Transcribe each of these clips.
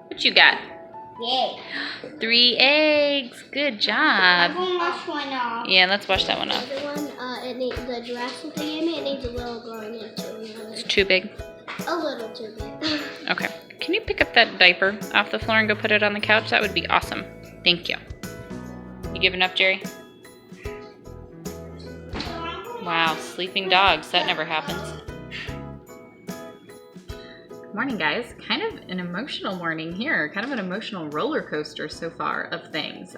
What you got? Yay. 3 eggs. Good job. I'm going to wash one off. Yeah, let's wash that one off. The other one, the giraffe that they gave me, it needs a little growing into. It's too big? A little too big. Okay. Can you pick up that diaper off the floor and go put it on the couch? That would be awesome. Thank you. You giving up, Jerry? Wow, sleeping dogs. That never happens. Good morning, guys. Kind of an emotional morning here. Kind of an emotional roller coaster so far of things.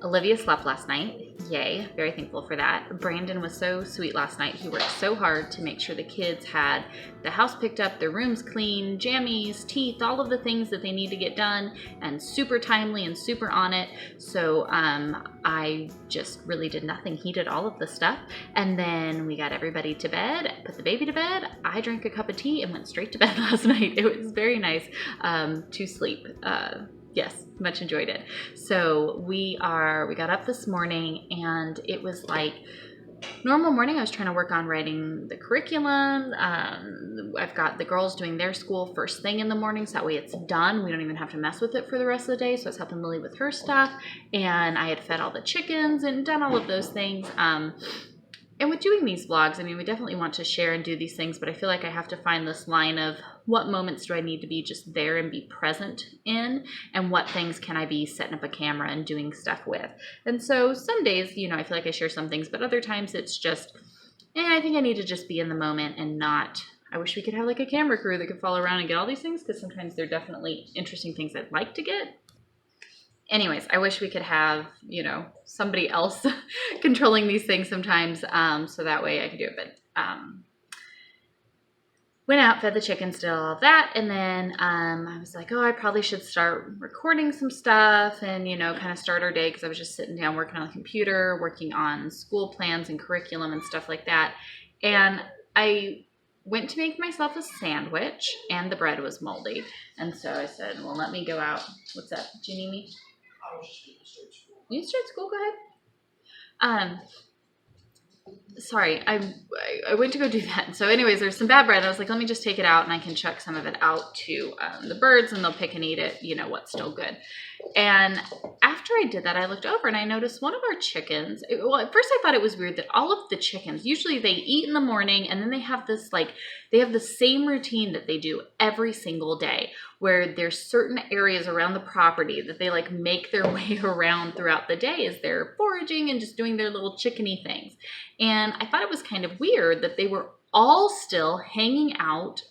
Olivia slept last night. Yay. Very thankful for that. Brandon was so sweet last night. He worked so hard to make sure the kids had the house picked up, their rooms clean, jammies, teeth, all of the things that they need to get done, and super timely and super on it. So I just really did nothing. He did all of the stuff. And then we got everybody to bed, put the baby to bed. I drank a cup of tea and went straight to bed last night. It was very nice to sleep. Yes, much enjoyed it. So we got up this morning and it was like normal morning. I was trying to work on writing the curriculum. I've got the girls doing their school first thing in the morning, so that way it's done. We don't even have to mess with it for the rest of the day. So I was helping Lily with her stuff, and I had fed all the chickens and done all of those things. And with doing these vlogs, I mean, we definitely want to share and do these things, but I feel like I have to find this line of what moments do I need to be just there and be present in, and what things can I be setting up a camera and doing stuff with. And so some days, you know, I feel like I share some things, but other times it's just, I think I need to just be in the moment and not, I wish we could have like a camera crew that could follow around and get all these things, because sometimes they're definitely interesting things I'd like to get. Anyways, I wish we could have, you know, somebody else controlling these things sometimes, so that way I could do it. But went out, fed the chickens, did all of that, and then I was like, oh, I probably should start recording some stuff and, you know, kind of start our day, because I was just sitting down working on the computer, working on school plans and curriculum and stuff like that. And I went to make myself a sandwich, and the bread was moldy. And so I said, well, let me go out. What's up? Do you need me? You start school? Go ahead. Sorry, I went to go do that. So anyways, there's some bad bread. I was like, let me just take it out and I can chuck some of it out to the birds and they'll pick and eat it, you know, what's still good. And after I did that, I looked over and I noticed one of our chickens. Well, at first I thought it was weird that all of the chickens, usually they eat in the morning and then they have this, like, they have the same routine that they do every single day, where there's certain areas around the property that they like make their way around throughout the day as they're foraging and just doing their little chickeny things. And I thought it was kind of weird that they were all still hanging out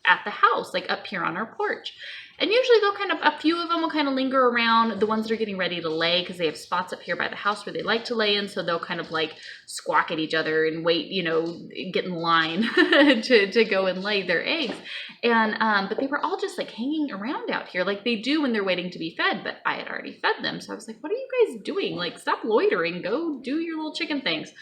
at the house, like up here on our porch. And usually they'll kind of, a few of them will kind of linger around, the ones that are getting ready to lay, because they have spots up here by the house where they like to lay in, so they'll kind of like squawk at each other and wait, you know, get in line to go and lay their eggs. And but they were all just like hanging around out here like they do when they're waiting to be fed, but I had already fed them. So I was like, what are you guys doing? Like, stop loitering, go do your little chicken things.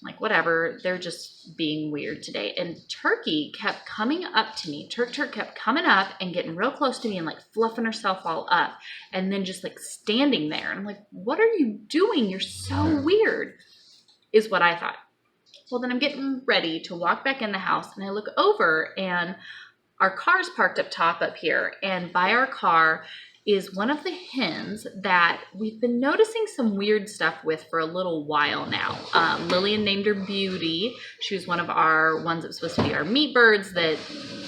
Like, whatever, they're just being weird today. And Turkey kept coming up to me. Turk kept coming up and getting real close to me and like fluffing herself all up and then just like standing there. And I'm like, what are you doing? You're so weird, is what I thought. Well, then I'm getting ready to walk back in the house and I look over and our car's parked up top up here. And by our car is one of the hens that we've been noticing some weird stuff with for a little while now. Lillian named her Beauty. She was one of our ones that was supposed to be our meat birds that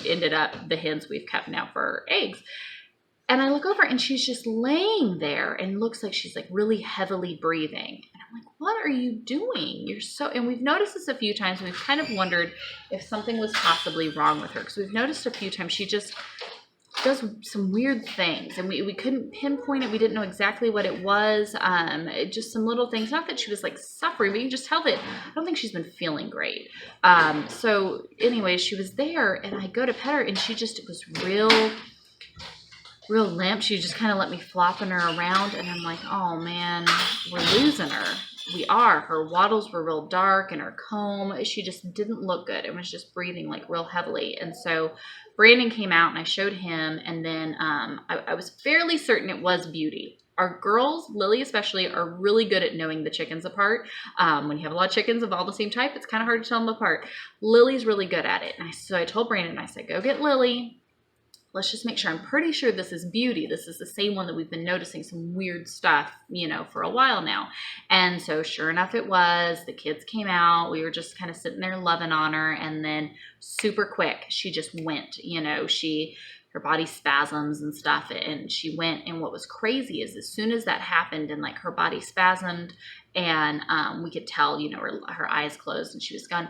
ended up the hens we've kept now for eggs. And I look over and she's just laying there and looks like she's like really heavily breathing. And I'm like, what are you doing? You're so, and we've noticed this a few times. We've kind of wondered if something was possibly wrong with her, because we've noticed a few times she just does some weird things and we couldn't pinpoint it. We didn't know exactly what it was. Just some little things. Not that she was like suffering, but you can just tell that I don't think she's been feeling great. So anyways, she was there and I go to pet her and she just was real limp. She just kind of let me flopping her around and I'm like, oh man, we're losing her. We are. Her wattles were real dark and her comb, she just didn't look good and was just breathing like real heavily. And so Brandon came out and I showed him, and then I was fairly certain it was Beauty. Our girls, Lily especially, are really good at knowing the chickens apart. When you have a lot of chickens of all the same type, it's kind of hard to tell them apart. Lily's really good at it. And so I told Brandon, I said, go get Lily. let's just make sure. I'm pretty sure this is Beauty. This is the same one that we've been noticing some weird stuff, for a while now. And so sure enough, it was. The kids came out. We were just kind of sitting there loving on her. And then super quick, she just went, her body spasms and stuff, and she went. And what was crazy is as soon as that happened and like her body spasmed and we could tell, her eyes closed and she was gone,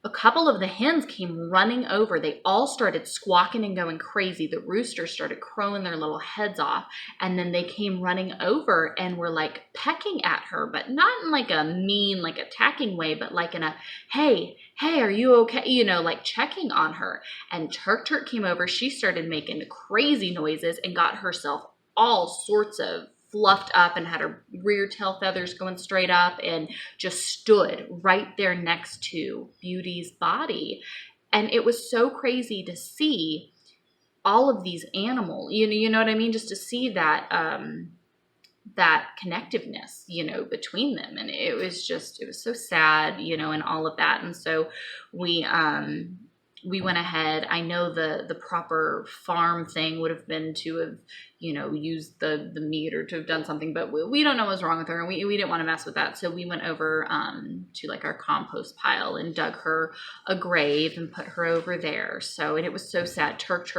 a couple of the hens came running over. They all started squawking and going crazy. The roosters started crowing their little heads off. And then they came running over and were like pecking at her, but not in like a mean, like attacking way, but like in a, hey, are you okay? Like checking on her. And Turk came over. She started making crazy noises and got herself all sorts of fluffed up and had her rear tail feathers going straight up and just stood right there next to Beauty's body. And it was so crazy to see all of these animals, you know what I mean? Just to see that, that connectiveness, between them. And it was so sad, and all of that. And so we went ahead. I know the proper farm thing would have been to have, used the meat or to have done something, but we don't know what's wrong with her. And we didn't want to mess with that. So we went over to like our compost pile and dug her a grave and put her over there. So, and it was so sad. Turk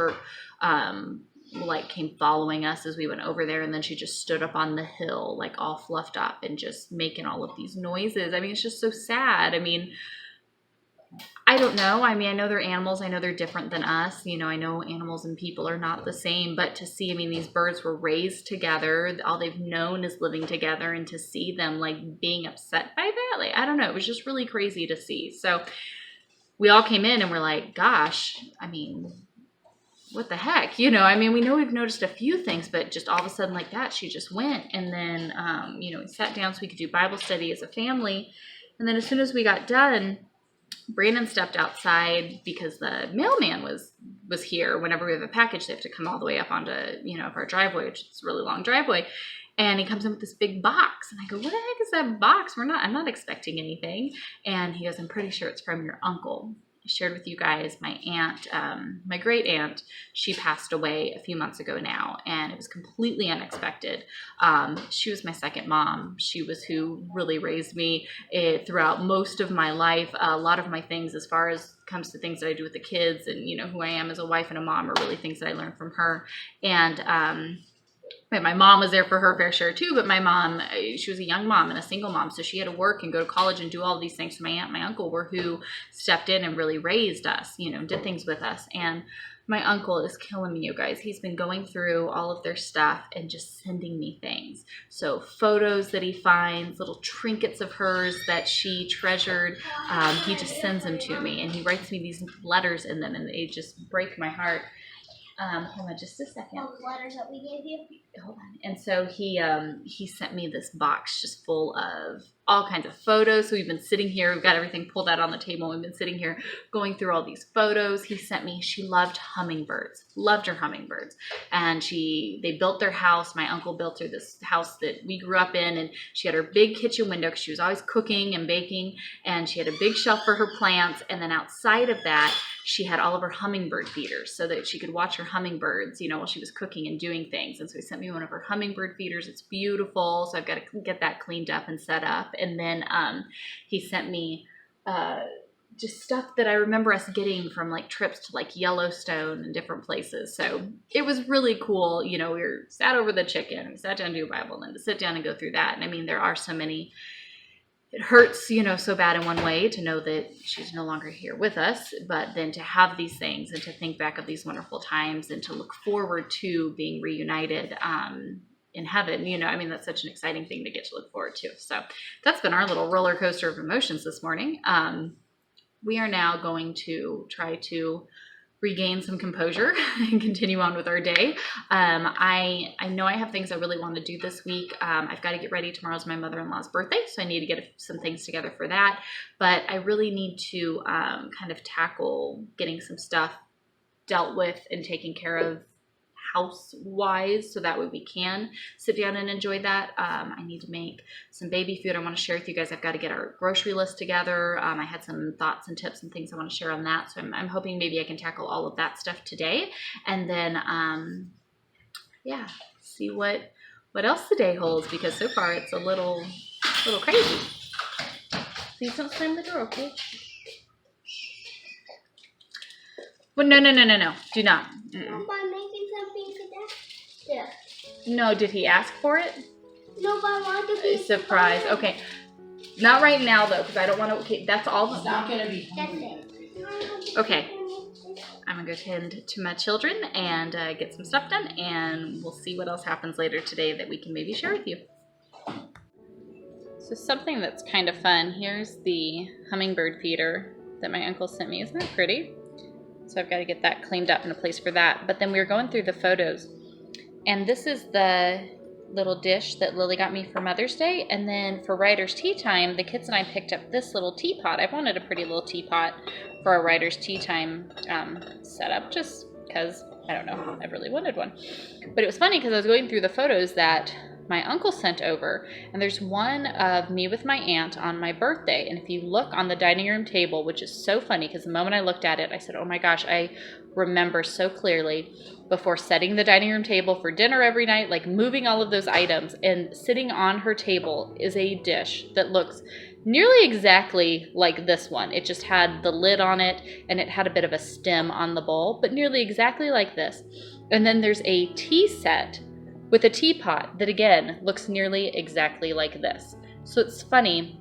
like came following us as we went over there. And then she just stood up on the hill, like all fluffed up and just making all of these noises. I mean, it's just so sad. I mean, I don't know. I mean, I know they're animals. I know they're different than us. I know animals and people are not the same, but to see, these birds were raised together. All they've known is living together, and to see them like being upset by that, like, I don't know. It was just really crazy to see. So we all came in and we're like, gosh, what the heck? We know we've noticed a few things, but just all of a sudden like that, she just went. And then, we sat down so we could do Bible study as a family. And then as soon as we got done, Brandon stepped outside because the mailman was here. Whenever we have a package, they have to come all the way up onto, up our driveway, which is a really long driveway. And he comes in with this big box. And I go, what the heck is that box? I'm not expecting anything. And he goes, I'm pretty sure it's from your uncle. I shared with you guys my aunt, my great aunt, she passed away a few months ago now, and it was completely unexpected. She was my second mom. She was who really raised me throughout most of my life. A lot of my things, as far as comes to things that I do with the kids and, who I am as a wife and a mom, are really things that I learned from her. And, my mom was there for her fair share too, but my mom, she was a young mom and a single mom, so she had to work and go to college and do all these things. So my aunt and my uncle were who stepped in and really raised us, did things with us. And my uncle is killing me, you guys. He's been going through all of their stuff and just sending me things. So photos that he finds, little trinkets of hers that she treasured, he just sends them to me. And he writes me these letters in them, and they just break my heart. Hold on just a second. All the letters that we gave you? Hold on. And so he sent me this box just full of all kinds of photos. So we've been sitting here. We've got everything pulled out on the table. We've been sitting here going through all these photos. He sent me, she loved hummingbirds, loved her hummingbirds. And they built their house. My uncle built her this house that we grew up in. And she had her big kitchen window because she was always cooking and baking. And she had a big shelf for her plants. And then outside of that, she had all of her hummingbird feeders so that she could watch her hummingbirds, while she was cooking and doing things. And so he sent me one of her hummingbird feeders. It's beautiful. So I've got to get that cleaned up and set up. And then he sent me just stuff that I remember us getting from like trips to like Yellowstone and different places. So it was really cool. We were sat over the chicken and we sat down to do a Bible, and then to sit down and go through that. And there are so many. It hurts, so bad in one way to know that she's no longer here with us, but then to have these things and to think back of these wonderful times and to look forward to being reunited in heaven, that's such an exciting thing to get to look forward to. So that's been our little roller coaster of emotions this morning. We are now going to try to regain some composure and continue on with our day. I know I have things I really want to do this week. I've got to get ready. Tomorrow's my mother-in-law's birthday, so I need to get some things together for that. But I really need to kind of tackle getting some stuff dealt with and taken care of house-wise, so that way we can sit down and enjoy that. I need to make some baby food I want to share with you guys. I've got to get our grocery list together. I had some thoughts and tips and things I want to share on that, so I'm hoping maybe I can tackle all of that stuff today, and then yeah, see what else the day holds, because so far it's a little crazy. Please don't slam the door, okay? Well, no. Do not. No, but I'm making something today. Yeah. No, did he ask for it? No, but I want to be surprise. Okay. Not right now, though, because I don't want to. Okay, that's all. It's not going to be That's hungry. it. Okay. I'm going to go tend to my children and get some stuff done, and we'll see what else happens later today that we can maybe share with you. So something that's kind of fun, here's the hummingbird feeder that my uncle sent me. Isn't that pretty? So I've got to get that cleaned up in a place for that. But then we were going through the photos, and this is the little dish that Lily got me for Mother's Day. And then for Writer's Tea Time, the kids and I picked up this little teapot. I wanted a pretty little teapot for our Writer's Tea Time setup, just because, I don't know, I really wanted one. But it was funny because I was going through the photos that my uncle sent over, and there's one of me with my aunt on my birthday. And if you look on the dining room table, which is so funny because the moment I looked at it, I said, oh my gosh, I remember so clearly before setting the dining room table for dinner every night, like moving all of those items, and sitting on her table is a dish that looks nearly exactly like this one. It just had the lid on it, and it had a bit of a stem on the bowl, but nearly exactly like this. And then there's a tea set with a teapot that, again, looks nearly exactly like this. So it's funny,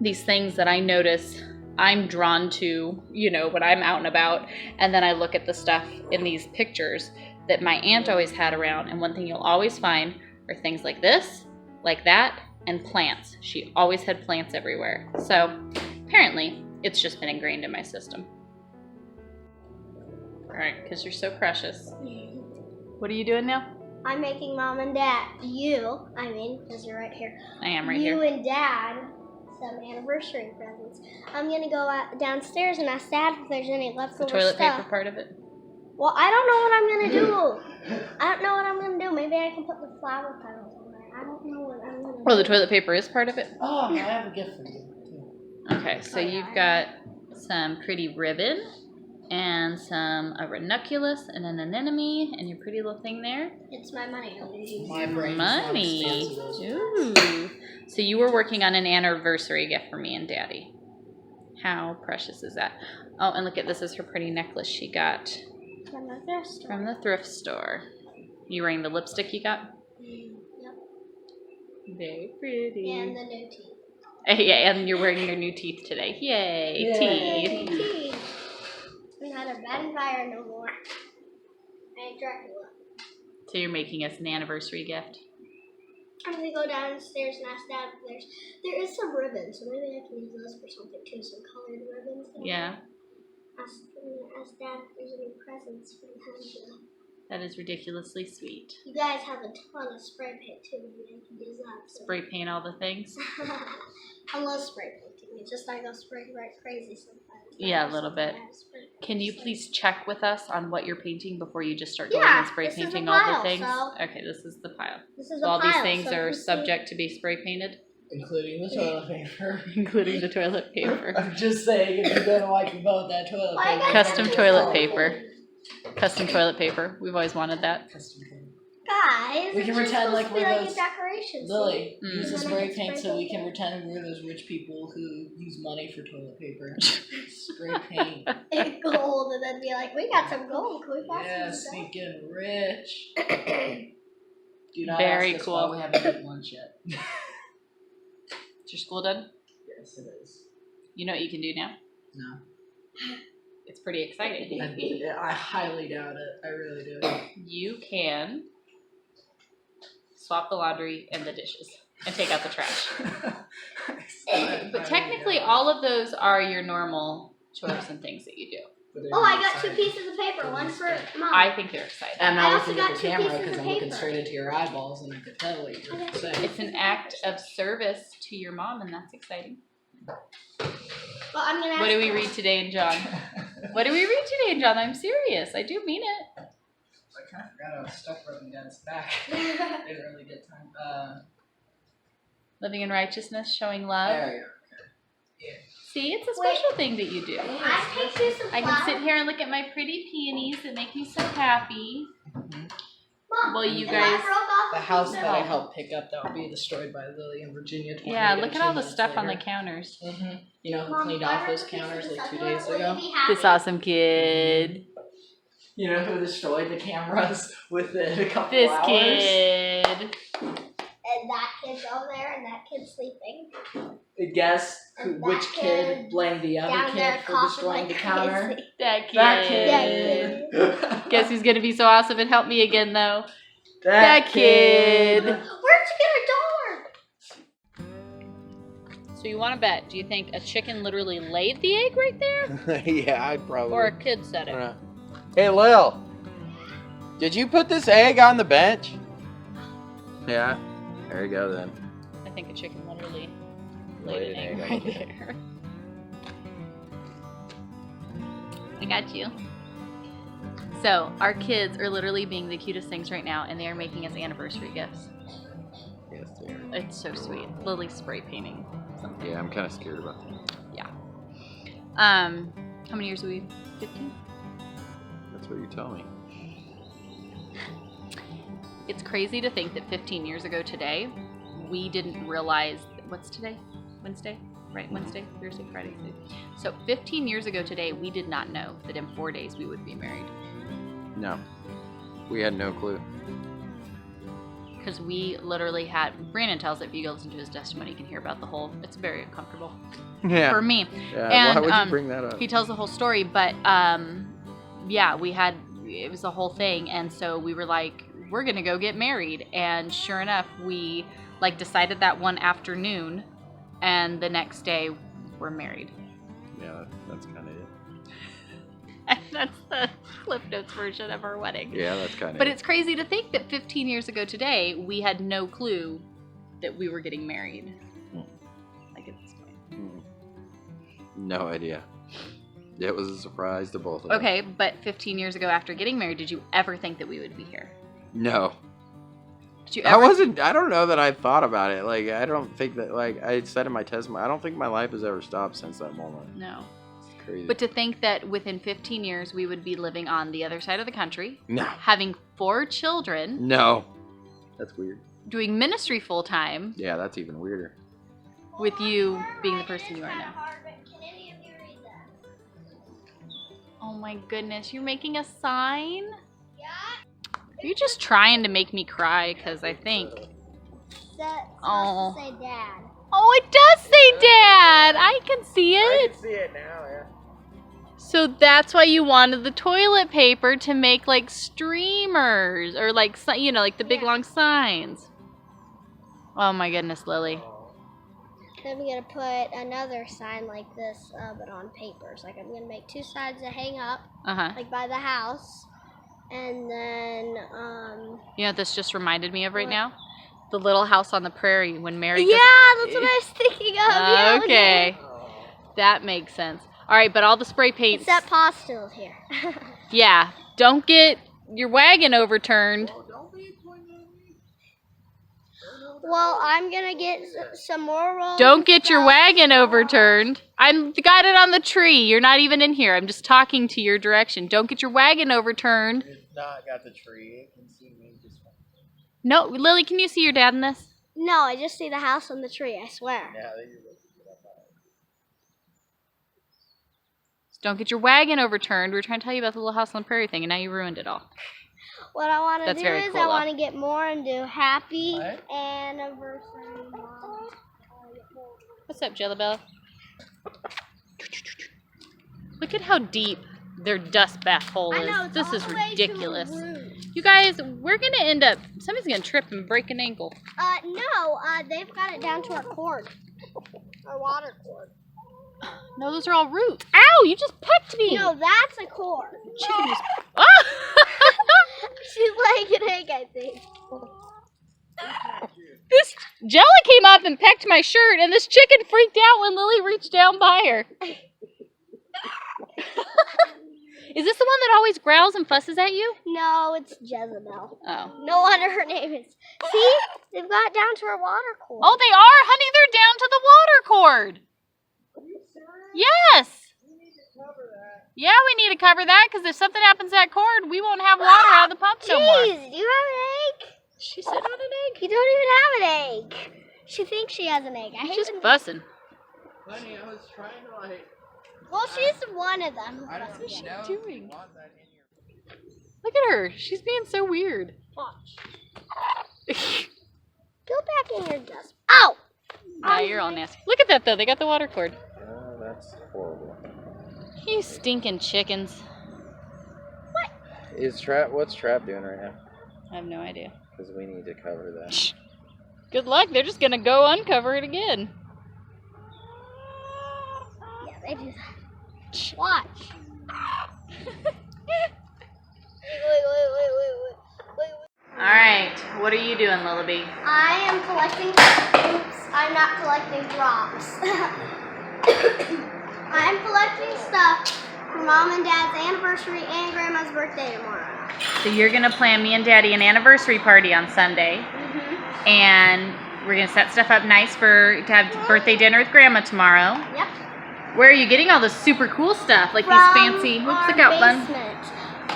these things that I notice I'm drawn to, you know, when I'm out and about, and then I look at the stuff in these pictures that my aunt always had around, and one thing you'll always find are things like this, like that, and plants. She always had plants everywhere. So apparently, it's just been ingrained in my system. All right, because you're so precious. What are you doing now? I'm making Mom and Dad, because you're right here. I am right You here. and Dad, some anniversary presents. I'm going to go downstairs and ask Dad if there's any The leftover toilet stuff. paper part of it? Well, I don't know what I'm going to do. I don't know what I'm going to do. Maybe I can put the flower petals in there. I don't know what I'm going to do. Oh, the toilet paper is part of it? Oh, I have a gift for you. Okay, so you've got some pretty ribbon and a ranunculus and an anemone and your pretty little thing there. It's my money. My brain Money. is not as fancy as Ooh. So you were working on an anniversary gift for me and Daddy. How precious is that? Oh, and look at this. Is her pretty necklace she got from the thrift store. You wearing the lipstick you got? Yep. Very pretty. And the new teeth. Yeah, and you're wearing your new teeth today. Yay, teeth. Teeth. I'm not a bad fire no more. I ain't Dracula. So you're making us an anniversary gift? I'm gonna go downstairs and ask Dad if there is some ribbons, so maybe I can use those for something too, some colored ribbons. Yeah. I'm gonna ask Dad if there's any presents for him. That is ridiculously sweet. You guys have a ton of spray paint too. Maybe I can use that. Spray paint all the things? I love spray painting. It's just I go spray right crazy sometimes. Yeah, a little bit. Can you please check with us on what you're painting before you just start going and spray this is a painting all the pile, things? so- Okay, this is the pile. This is So a all pile, these things so are if you see- subject to be spray painted, including the toilet paper. including the toilet paper. I'm just saying, if you're gonna wipe about that toilet Well, I paper. got Custom some toilet too. paper. Custom toilet paper. We've always wanted that. Custom paper. Guys, We can it's pretend supposed like to be we're like those- a decoration. Lily, Mm. use the Wanna spray get paint spray so we paint? can pretend we're those rich people who use money for toilet paper. Spray paint. See? Gold, and then be like, we got some gold. Can we pass Yeah, some gold? sneaking rich. Do not Very ask us cool. why we haven't eaten lunch yet. Is your school done? Yes, it is. You know what you can do now? No. It's pretty exciting. I highly doubt it. I really do. You can swap the laundry and the dishes and take out the trash. But technically, all of those are your normal chores and things that you do. Oh, I got 2 pieces of paper. One for Mom. I think they're exciting. I'm I not also looking at got the 2 camera pieces because of I'm looking paper. straight into your eyeballs and I can tell what you're Okay. saying. It's an act of service to your mom, and that's exciting. Well, I'm gonna ask What do we her. read today in John? What do we read today in John? I'm serious. I do mean it. I forgot I was stuck rubbing Dad's back. Didn't really get time. Living in righteousness, showing love. There you go. Yeah. See, it's a special thing that you do. I picked you some I flowers. can sit here and look at my pretty peonies that make me so happy. Mom, Well, you and guys- I broke off The a house piece that I of- helped pick up that will be destroyed by Lily in Virginia. Yeah, look at all the 2 stuff on the minutes counters. later. Mm-hmm. You know who Mom, cleaned if I off those ripped a piece of counters this like 2 up, days will you ago? be happy? This awesome kid. You know who destroyed the cameras within a couple This hours? kid. And that kid's over there, and that kid's sleeping. Guess And which that kid kid blamed the other Down there kid for coughing destroying like the counter? crazy. That kid. That kid. Guess who's gonna be so awesome and help me again though? That kid. Where'd you get a dollar? So you want to bet? Do you think a chicken literally laid the egg right there, Yeah, I'd probably. or a kid said it? Hey, Lil, did you put this egg on the bench? Yeah. There you go then. I think a chicken literally laid an egg right there. I got you. So our kids are literally being the cutest things right now, and they are making us anniversary gifts. Yes, they are. It's so sweet. Lily's spray painting something. Yeah, I'm kind of scared about that. Yeah. How many years are we? 15? That's what you tell me. It's crazy to think that 15 years ago today, we didn't realize, what's today? Wednesday? Right, Wednesday, Thursday, Friday. So 15 years ago today, we did not know that in 4 days we would be married. No. We had no clue. Because we literally had, Brandon tells it, if you listen to his testimony, you can hear about the whole, it's very uncomfortable Yeah. for me. Yeah, And, why would you bring that up? He tells the whole story, but yeah, it was a whole thing. And so we were like, we're going to go get married. And sure enough, we decided that one afternoon, and the next day we're married. Yeah, that's kind of it. And that's the Cliff Notes version of our wedding. Yeah, that's kind of But it. it's crazy to think that 15 years ago today, we had no clue that we were getting married. Like at this point. No idea. It was a surprise to both of us. Okay, but 15 years ago after getting married, did you ever think that we would be here? No. Did you ever? I don't know that I thought about it. I don't think that, I said in my testimony, I don't think my life has ever stopped since that moment. No. It's crazy. But to think that within 15 years, we would be living on the other side of the country, No. having 4 children, No. That's weird. doing ministry full time, Yeah, that's even weirder. with you being the person you are now. Can any of you read that? Oh my goodness, you're making a sign? Yeah. Are you just trying to make me cry? Because I think... That's Oh. supposed to say dad. Oh, it does say Dad! I can see I it! can see it now, yeah. So that's why you wanted the toilet paper to make streamers, or the big long signs. Oh my goodness, Lily. I'm gonna put another sign like this, but on papers. I'm gonna make 2 signs to hang up, Uh-huh. by the house, and then You know what this just reminded me of right now? The Little House on the Prairie when Mary... yeah, that's what I was thinking of. Yeah, Okay. That makes sense. All right, but all the spray paints... Except Pa's still here. Yeah, don't get your wagon overturned. Well, I'm gonna get some more rolls. Don't of get your stuff. wagon overturned. I'm got it on the tree. You're not even in here. I'm just talking to your direction. Don't get your wagon overturned. It's not got the tree. It can see me just fine. No, Lily, can you see your dad in this? No, I just see the house on the tree. I swear. Yeah, you're looking it up. Don't get your wagon overturned. We were trying to tell you about the Little House on the Prairie thing, and now you ruined it all. What I want to That's do very is cool, I though. want to get more and do happy What? anniversary, Mom. What's up, Jellabella? Look at how deep their dust bath hole I is. know, it's This all is the way to ridiculous. the roof. You guys, we're going to end up... Somebody's going to trip and break an ankle. No, they've got it down to our cord. Our water cord. No, those are all roots. Ow, you just pecked me. No, that's a cord. Chicken just... Ah! She's laying an egg, I think. This Jella came up and pecked my shirt, and this chicken freaked out when Lily reached down by her. Is this the one that always growls and fusses at you? No, it's Jezebel. Oh. No wonder her name is. See? They've got down to her water cord. Oh, they are? Honey, they're down to the water cord. Yes. Yeah, we need to cover that because if something happens to that cord, we won't have water out of the pump no more. Jeez, do you have an egg? She said on an egg. You don't even have an egg. She thinks she has an egg. I hate She's when- fussing. Honey, I was trying to like. Well, she's one of them. I don't What's she know doing? you want that in your. Look at her. She's being so weird. Watch. Go back in your desk. Ow! Nah, you're all nasty. Look at that, though. They got the water cord. Oh, that's horrible. You stinking chickens. What's Trap doing right now? I have no idea. Because we need to cover that. Good luck. They're just going to go uncover it again. Yeah, they do that. Watch. Wait. All right. What are you doing, Lullaby? I am collecting. Oops, I'm not collecting drops. I'm collecting stuff for Mom and Dad's anniversary and Grandma's birthday tomorrow. So you're going to plan me and Daddy an anniversary party on Sunday. And we're going to set stuff up nice to have birthday dinner with Grandma tomorrow. Yep. Where are you getting all this super cool stuff? Like From these fancy... Whoops, our look out, bun. basement.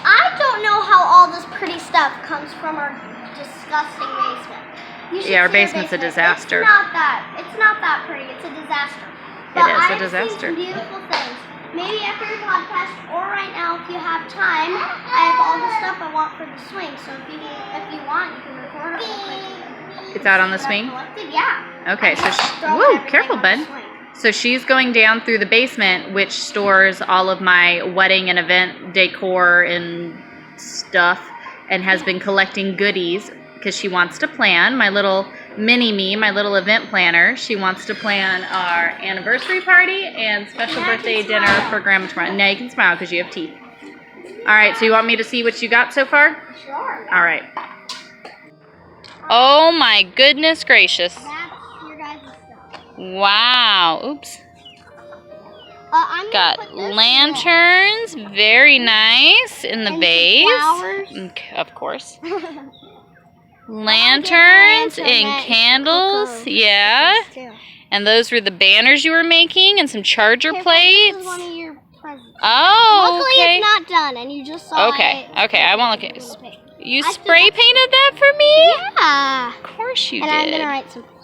I don't know how all this pretty stuff comes from our disgusting basement. You should Yeah, our see basement's a basement. disaster. It's not that pretty. It's a disaster. But It is a I've disaster. seen some beautiful things. Maybe after your podcast or right now, if you have time, I have all the stuff I want for the swing. So if you want, you can record it real quick. It's out on the swing? Yeah. Okay, so... Throw Whoa, everything careful, on the bud. swing. So she's going down through the basement, which stores all of my wedding and event decor and stuff, and has been collecting goodies because she wants to plan. My little mini-me, my little event planner, she wants to plan our anniversary party and special birthday dinner for Grandma tomorrow. Now you can smile because you have teeth. All right, so you want me to see what you got so far? Sure. All right. Oh my goodness gracious. That's your guys' stuff. Wow. Oops. I'm gonna Got put this in lanterns, very nice, in the And some vase. flowers. Of course. there. Lanterns lantern and that candles, Coco yeah. This too. And those were the banners you were making and some charger Okay, plates. This is one of your presents. Oh, Luckily, okay. it's not done, and you just saw Okay, it. okay, I won't look at in it. the paper. You I still spray got- painted that for me? Yeah. Of course you And I'm did. gonna write some flowers.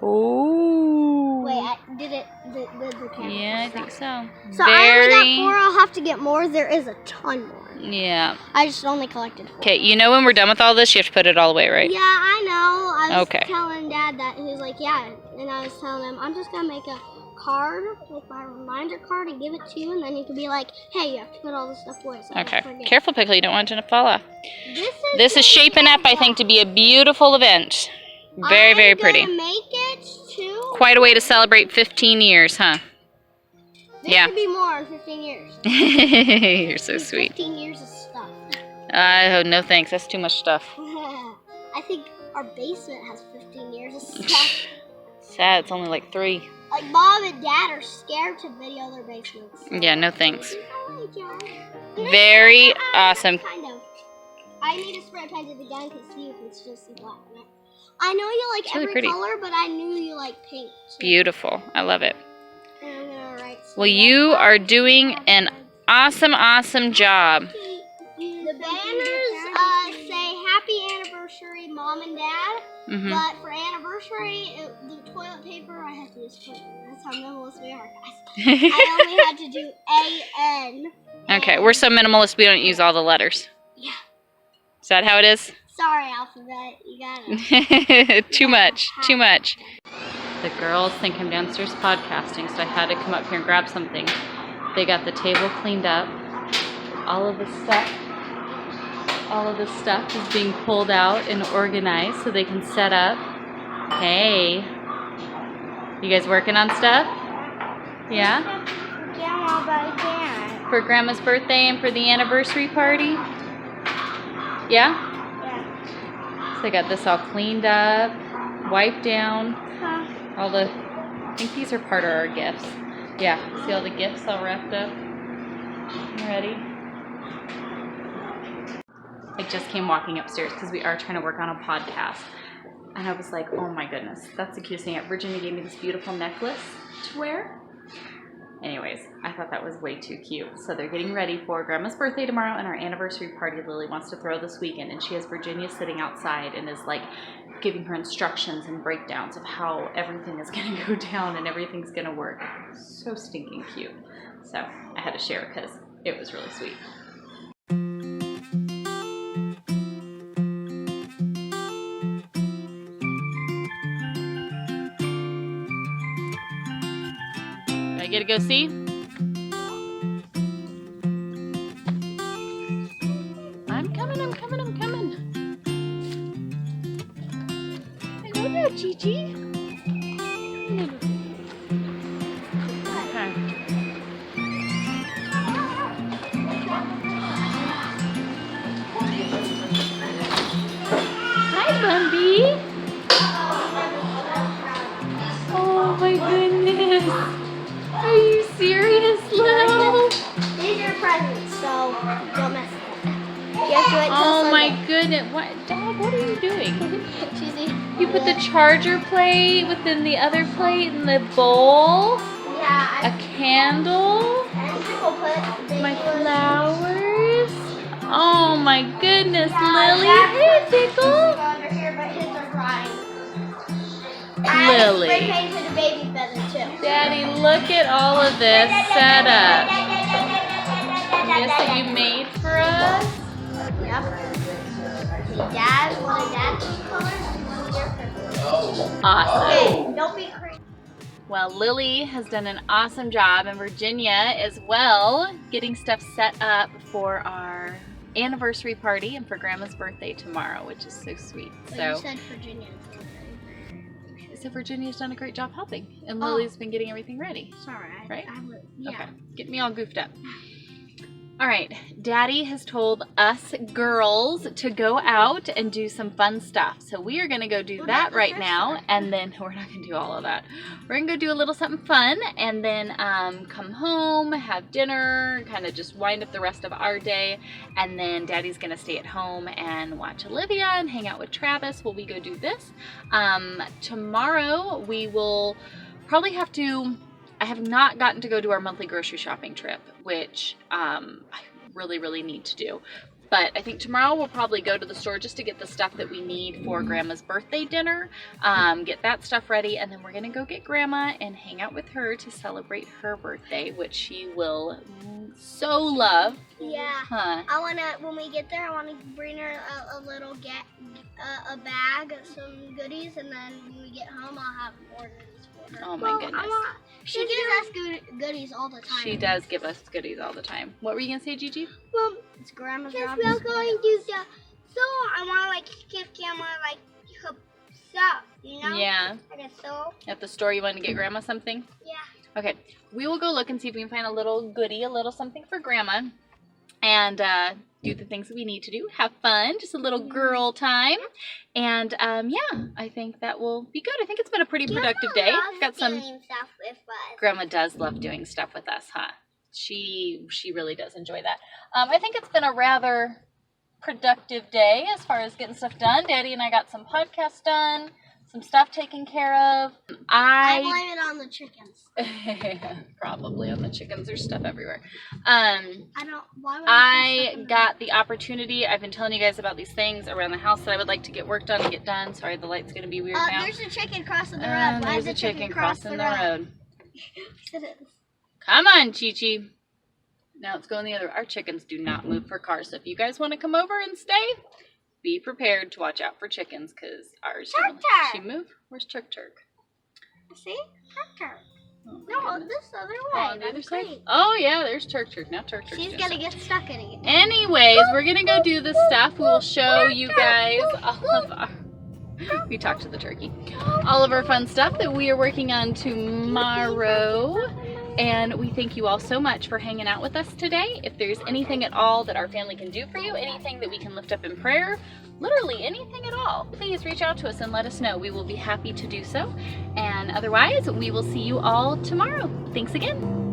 Ooh. Wait, I did it. The camera. Yeah, I think so. So I only got 4. I'll have to get more. There is a ton more. Yeah. I just only collected 4. Okay, you know when we're done with all this, you have to put it all away, right? Yeah, I know. I was Okay. telling Dad that. He was like, yeah. And I was telling him, I'm just going to make a card, like my reminder card, and give it to you. And then you can be like, hey, you have to put all this stuff away. So I Okay. don't forget. Careful, Pickle. You don't want it to fall off. This This is shaping up, I think, to be a beautiful event. Very, very pretty. I'm going to make it to... Quite a way to celebrate 15 years, huh? There yeah. could be more in 15 years. You're so sweet. 15 years of stuff. Oh, no thanks. That's too much stuff. I think our basement has 15 years of stuff. Sad. It's only like 3. Like, Mom and Dad are scared to video their basements. Yeah, no thanks. Hi, John. Very awesome. Kind of. I need to spray paint it again because you can still see black in it. I know you like It's really every pretty. color, but I knew you like pink too. Beautiful. I love it. And I'm gonna write some Well, you are doing an awesome, awesome job. The banners say Happy Anniversary, Mom and Dad. Mm-hmm. But for anniversary, the toilet paper, I have to use toilet paper. That's how minimalist we are, guys. I only had to do A-N. Okay, we're so minimalist we don't use all the letters. Yeah. Is that how it is? Sorry, Alphabet. You got it. Too much. Too much. The girls think I'm downstairs podcasting, so I had to come up here and grab something. They got the table cleaned up. All of the stuff is being pulled out and organized so they can set up. Hey. You guys working on stuff? Yeah? Grandma, but I can't. For Grandma's birthday and for the anniversary party? Yeah? Yeah. So I got this all cleaned up, wiped down. All the, I think these are part of our gifts. Yeah, see all the gifts all wrapped up? You ready? I just came walking upstairs because we are trying to work on a podcast. And I was like, oh my goodness, that's the cutest thing. Virginia gave me this beautiful necklace to wear. Anyways, I thought that was way too cute. So they're getting ready for Grandma's birthday tomorrow and our anniversary party Lily wants to throw this weekend. And she has Virginia sitting outside and is like giving her instructions and breakdowns of how everything is going to go down and everything's going to work. So stinking cute. So I had to share because it was really sweet. I get to go see? I'm coming. Hello there, Gigi. Okay. Hi, Bumby. Oh my goodness. Are you serious, Lil? These are presents, so don't mess with it. You have to wait till Oh my Sunday. goodness. What, Dad, what are you doing? Cheesy. You put the charger plate within the other plate in the bowl? Yeah, A candle? and people put My flowers? Oh my goodness, Lily. Yeah, Hey, Pickle. under here, but his are drying. Lily. I spray painted a baby feather too. Daddy, look at all of this setup. This that you made for us? Yep. Dad, one of Dad's colors, your Awesome. Okay, don't be crazy. Well, Lily has done an awesome job, and Virginia as well, getting stuff set up for our anniversary party and for Grandma's birthday tomorrow, which is so sweet. But So you said Virginia. So Virginia's done a great job helping, and Oh. Lily's been getting everything ready. Sorry, Right? Yeah. Okay, get me all goofed up. All right, Daddy has told us girls to go out and do some fun stuff. So we are gonna go do Well, that not the right first now, one. and then we're not gonna do all of that. We're gonna go do a little something fun, and then come home, have dinner, kind of just wind up the rest of our day, and then Daddy's gonna stay at home and watch Olivia and hang out with Travis while we go do this. Tomorrow we will probably have to. I have not gotten to go do our monthly grocery shopping trip, which I really need to do. But I think tomorrow we'll probably go to the store just to get the stuff that we need for Grandma's birthday dinner, get that stuff ready, and then we're gonna go get Grandma and hang out with her to celebrate her birthday, which she will so love. Yeah. Huh? I wanna, when we get there, I wanna bring her a little a bag of some goodies, and then when we get home, I'll have orders for her. Oh my goodness. She gives us goodies all the time. She does give us goodies all the time. What were you gonna say, Gigi? Well, it's Grandma's job. We're going to the store. I wanna give Grandma her stuff, you know? Yeah. Like a store. At the store, you want to get Grandma something? Yeah. Okay, we will go look and see if we can find a little goodie, a little something for Grandma, and do the things that we need to do. Have fun, just a little girl time, and yeah, I think that will be good. I think it's been a pretty productive day. Got some. Stuff with us. Grandma does love doing stuff with us, huh? She really does enjoy that. I think it's been a rather productive day as far as getting stuff done. Daddy and I got some podcasts done. Some stuff taken care of. I blame it on the chickens. Probably on the chickens. There's stuff everywhere. I don't. Why would I got the opportunity. I've been telling you guys about these things around the house that I would like to get work done and get done. Sorry, the light's gonna be weird now. There's a chicken crossing the road. Why There's is a chicken crossing the road. Come on, Chi-Chi. Now it's going the other. Our chickens do not move for cars. So if you guys want to come over and stay, be prepared to watch out for chickens, because ours she move. Where's Turk? See? Turk. Oh, No, this other way. on the other That's side. great. Oh yeah, there's Turk. Now Turk. She's gonna get stuck in it. Anyways, we're gonna go do this stuff. We'll show you guys all of our. We talked to the turkey. All of our fun stuff that we are working on tomorrow. And we thank you all so much for hanging out with us today. If there's anything at all that our family can do for you, anything that we can lift up in prayer, literally anything at all, please reach out to us and let us know. We will be happy to do so. And otherwise, we will see you all tomorrow. Thanks again.